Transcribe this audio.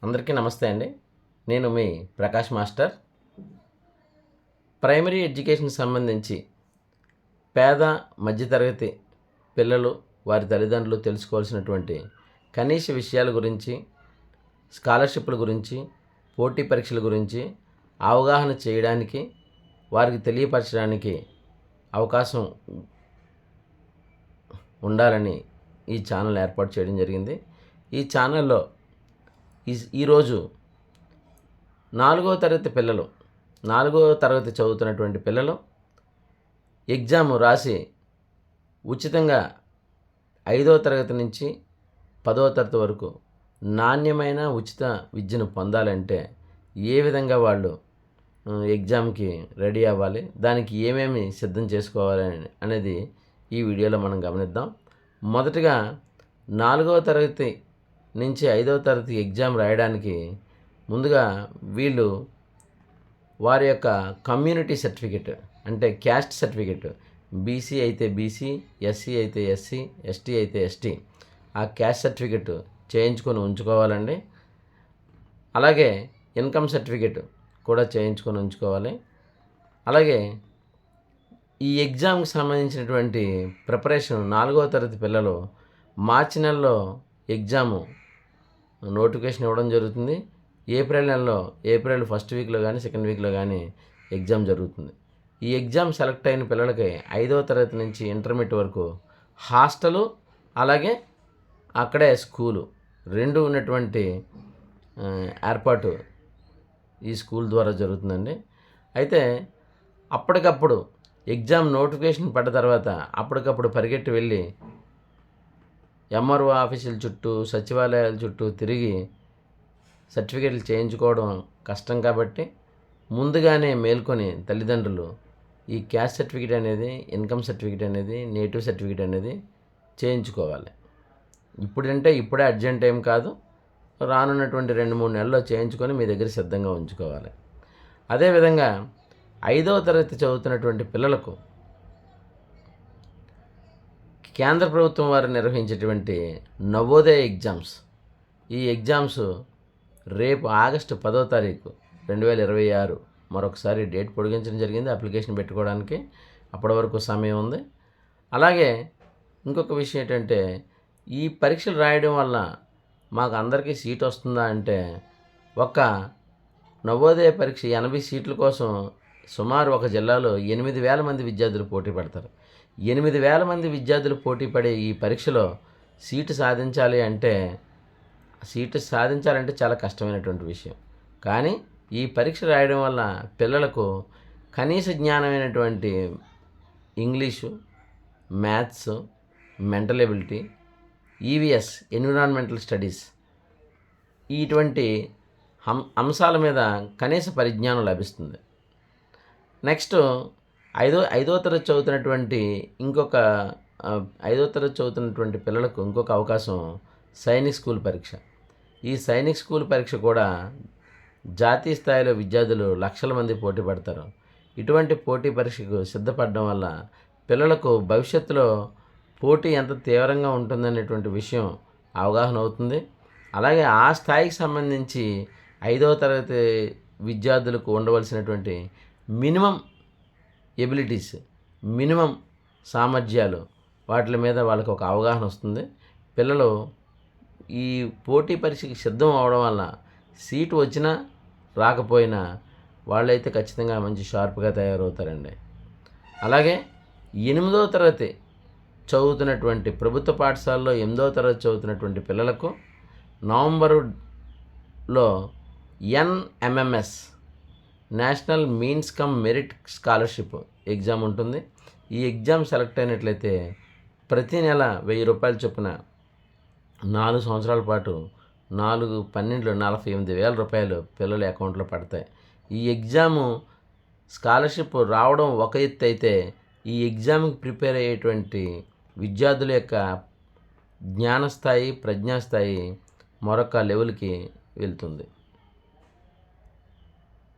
అందరికీ నమస్తే అండి. నేను మీ ప్రకాష్ మాస్టర్. ప్రైమరీ ఎడ్యుకేషన్ సంబంధించి పేద మధ్యతరగతి పిల్లలు వారి తల్లిదండ్రులు తెలుసుకోవాల్సినటువంటి కనీస విషయాల గురించి, స్కాలర్షిప్ల గురించి, పోటీ పరీక్షల గురించి అవగాహన చేయడానికి, వారికి తెలియపరచడానికి అవకాశం ఉండాలని ఈ ఛానల్ ఏర్పాటు చేయడం జరిగింది. ఈ ఛానల్లో ఈరోజు 4వ తరగతి పిల్లలు, 4వ తరగతి చదువుతున్నటువంటి పిల్లలు ఎగ్జామ్ రాసి ఉచితంగా 5వ తరగతి నుంచి 10వ తరగతి వరకు నాణ్యమైన ఉచిత విద్యను పొందాలంటే ఏ విధంగా వాళ్ళు ఎగ్జామ్కి రెడీ అవ్వాలి, దానికి ఏమేమి సిద్ధం చేసుకోవాలి అనేది ఈ వీడియోలో మనం గమనిద్దాం. మొదటగా 4వ తరగతి నుంచి 5వ తరగతి ఎగ్జామ్ రాయడానికి ముందుగా వీళ్ళు వారి యొక్క కమ్యూనిటీ సర్టిఫికెట్, అంటే క్యాస్ట్ సర్టిఫికెట్, బీసీ అయితే బీసీ, ఎస్సీ అయితే ఎస్సీ, ఎస్టీ అయితే ఎస్టీ, ఆ క్యాస్ట్ సర్టిఫికెట్ చేయించుకొని ఉంచుకోవాలండి. అలాగే ఇన్కమ్ సర్టిఫికెట్ కూడా చేయించుకొని ఉంచుకోవాలి. అలాగే ఈ ఎగ్జామ్కి సంబంధించినటువంటి ప్రిపరేషన్ 4వ తరగతి పిల్లలు మార్చి నెలలో ఎగ్జాము నోటిఫికేషన్ ఇవ్వడం జరుగుతుంది. ఏప్రిల్ నెలలో, ఏప్రిల్ ఫస్ట్ వీక్లో కానీ సెకండ్ వీక్లో కానీ ఎగ్జామ్ జరుగుతుంది. ఈ ఎగ్జామ్ సెలెక్ట్ అయిన పిల్లలకి 5వ తరగతి నుంచి ఇంటర్మీడియట్ వరకు హాస్టలు, అలాగే అక్కడే స్కూలు రెండు ఉన్నటువంటి ఏర్పాటు ఈ స్కూల్ ద్వారా జరుగుతుందండి. అయితే అప్పటికప్పుడు ఎగ్జామ్ నోటిఫికేషన్ పడ్డ తర్వాత అప్పటికప్పుడు పరిగెట్టి వెళ్ళి ఎంఆర్ఓ ఆఫీసుల చుట్టూ, సచివాలయాల చుట్టూ తిరిగి సర్టిఫికెట్లు చేయించుకోవడం కష్టం కాబట్టి ముందుగానే మేల్కొని తల్లిదండ్రులు ఈ క్యాస్ట్ సర్టిఫికెట్ అనేది, ఇన్కమ్ సర్టిఫికెట్ అనేది, నేటివ్ సర్టిఫికెట్ అనేది చేయించుకోవాలి. ఇప్పుడే అర్జెంట్ ఏం కాదు, రానున్నటువంటి 2-3 నెలల్లో చేయించుకొని మీ దగ్గర సిద్ధంగా ఉంచుకోవాలి. అదేవిధంగా 5వ తరగతి చదువుతున్నటువంటి పిల్లలకు కేంద్ర ప్రభుత్వం వారు నిర్వహించేటువంటి నవోదయ ఎగ్జామ్స్, ఈ ఎగ్జామ్స్ రేపు ఆగస్టు 10వ తారీఖు 2026 మరొకసారి డేట్ పొడిగించడం జరిగింది అప్లికేషన్ పెట్టుకోవడానికి. అప్పటి వరకు సమయం ఉంది. అలాగే ఇంకొక విషయం ఏంటంటే, ఈ పరీక్షలు రాయడం వల్ల మాకు అందరికీ సీట్ వస్తుందా అంటే, ఒక నవోదయ పరీక్ష 80 సీట్ల కోసం సుమారు ఒక జిల్లాలో 8,000 మంది విద్యార్థులు పోటీ పడతారు. 8,000 మంది విద్యార్థులు పోటీ పడే ఈ పరీక్షలో సీటు సాధించాలంటే చాలా కష్టమైనటువంటి విషయం. కానీ ఈ పరీక్ష రాయడం వల్ల పిల్లలకు కనీస జ్ఞానమైనటువంటి English, maths, mental ability, EVS environmental studies, ఇటువంటి అంశాల మీద కనీస పరిజ్ఞానం లభిస్తుంది. నెక్స్ట్ ఐదో తరగతి చదువుతున్నటువంటి పిల్లలకు ఇంకొక అవకాశం సైనిక్ స్కూల్ పరీక్ష. ఈ సైనిక్ స్కూల్ పరీక్ష కూడా జాతీయ స్థాయిలో విద్యార్థులు లక్షల మంది పోటీ పడతారు. ఇటువంటి పోటీ పరీక్షకు సిద్ధపడడం వల్ల పిల్లలకు భవిష్యత్తులో పోటీ ఎంత తీవ్రంగా ఉంటుందనేటువంటి విషయం అవగాహన అవుతుంది. అలాగే ఆ స్థాయికి సంబంధించి 5వ తరగతి విద్యార్థులకు ఉండవలసినటువంటి మినిమం ఎబిలిటీస్, మినిమం సామర్థ్యాలు, వాటి మీద వాళ్ళకి ఒక అవగాహన వస్తుంది. పిల్లలు ఈ పోటీ పరీక్షకి సిద్ధం అవడం వల్ల సీటు వచ్చినా రాకపోయినా వాళ్ళైతే ఖచ్చితంగా మంచి షార్ప్గా తయారవుతారండి. అలాగే 8వ తరగతి చదువుతున్నటువంటి ప్రభుత్వ పాఠశాలలో 8వ తరగతి చదువుతున్నటువంటి పిల్లలకు నవంబరులో NMMS national means come merit scholarship exam ఉంటుంది. ఈ ఎగ్జామ్ సెలెక్ట్ అయినట్లయితే ప్రతి నెల 1,000 రూపాయల చొప్పున 4 సంవత్సరాల పాటు 48,000 రూపాయలు పిల్లల అకౌంట్లో పడతాయి. ఈ ఎగ్జాము స్కాలర్షిప్ రావడం ఒక ఎత్తు అయితే, ఈ ఎగ్జామ్కి ప్రిపేర్ అయ్యేటువంటి విద్యార్థుల యొక్క జ్ఞానస్థాయి, ప్రజ్ఞాస్థాయి మరొక లెవెల్కి వెళ్తుంది.